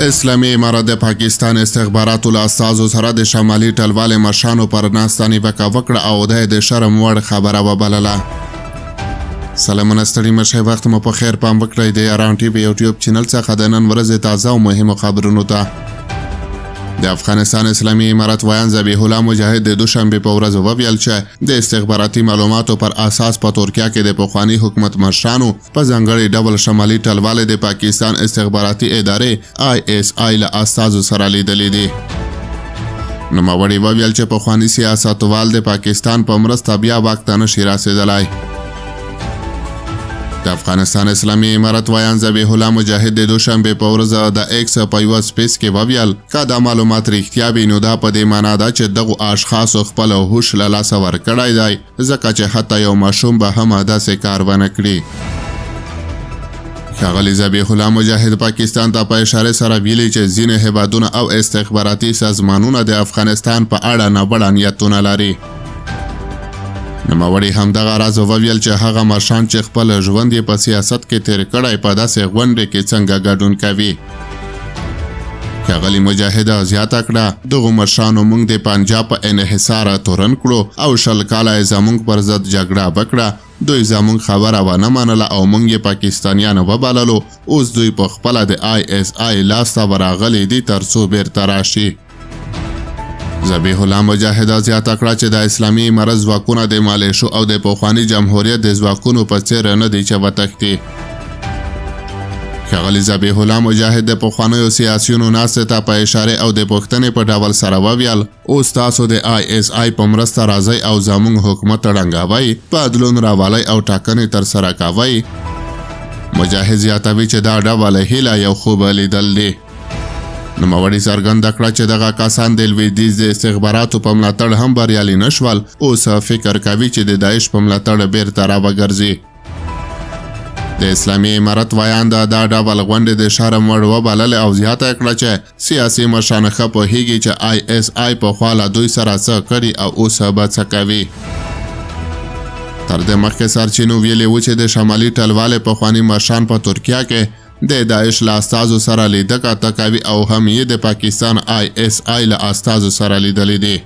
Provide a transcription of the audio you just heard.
اسلامي امارت د پاکستان استخباراتو له استازو سره د شمالي ټلوالې مشرانو پر ناسته نیوکه وکړه او د شرم وړ خبره وبلله. سلامونه ستړي مشئ، وخت مو په خیر، پام وکړئ د ایران ټي وي یوټیوب چینل څخه د نن ورځې تازه او مهمو خبرونو ته. د افغانستان اسلامي امارت ویان ذبیح الله مجاهد د دوشنبې په ورځ وویل چې د استخباراتي معلوماتو پر اساس په ترکیه کې د پخواني حکومت مشرانو په ځانګړي ډول شمالي ټلوالې د پاکستان استخباراتي ادارې ISI له استازو سره لیدلي دي. نوموړي وویل چې پخواني سیاستوال د پاکستان په مرسته بیا واک ته نشي رسېدلی. د افغانستان اسلامي امارت ویان ذبیح الله مجاهد د دوشنبې په ورځ د ایکس په یوه سپیس کې وویل که دا معلومات رښتیا وي نو دا په دې معنا ده چې دغو اشخاصو خپل هوش له لاسه ورکړی دی، ځکه چې حتی یو ماشوم به هم داسې کار ونه کړي. ښاغلي ذبیح الله مجاهد پاکستان ته په اشاره سره ویلي چې ځینې هیوادونه او استخباراتي سازمانونه د افغانستان په اړه ناوړه نیتونه لري. نوموړي همدغه راز وویل چې هغه مشران چې خپل ژوند یې په سیاست کې تیر کړی په داسې غونډې کې څنګه ګډون کوي. ښاغلي مجاهد زیاته کړه دغو مشرانو موږ د پنجاب په انحصار تورن کړو او 20 کاله یې زموږ پر ضد جګړه وکړه، دوی زموږ خبره ونه منله او موږ یې پاکستانیان وبللو. اوس دوی په خپله د ISI لاسته ورغلي دي تر څو بیرته راشي. ذبیح الله مجاهد زیاته کړه چې د اسلامي امارت ځواکونه د مالیشو او د پخواني جمهوریت د ځواکونو په څېر نه دي چې وتښتي. ښاغلي ذبیح الله مجاهد د پخوانیو سیاسیونو ناستې ته په اشارې او د پوښتنې په ډول سره وویل اوس تاسو د ISI په مرسته راځئ او زموږ حکومت ړنګوئ، بدلون راولئ او ټاکنې ترسره کوئ. مجاهد زیاتوي چې دا ډول هیله یو خوب لیدل دي. نوموړي څرګنده کړه چې دغه کسان د لویدیځ د استخباراتو په ملاتړ هم بریالي نشول، اوس فکر کوي چې د داعش په ملاتړ بیرته راوګرځي. د اسلامي امارت ویان دا ډول غونډې د شرم وړ وبللې او زیاته کړه چې سیاسي مشران ښه پوهیږي چې ISI پخوا له دوی سره څه کړي او اوس به څه کوي. تر دې مخکې سرچینو ویلي و چې د شمالي ټلوالې پخواني مشران په ترکیه کې د داعش له استازو سره لیدکه کوي او هم یې د پاکستان ISI له استازو سره لیدلي دي.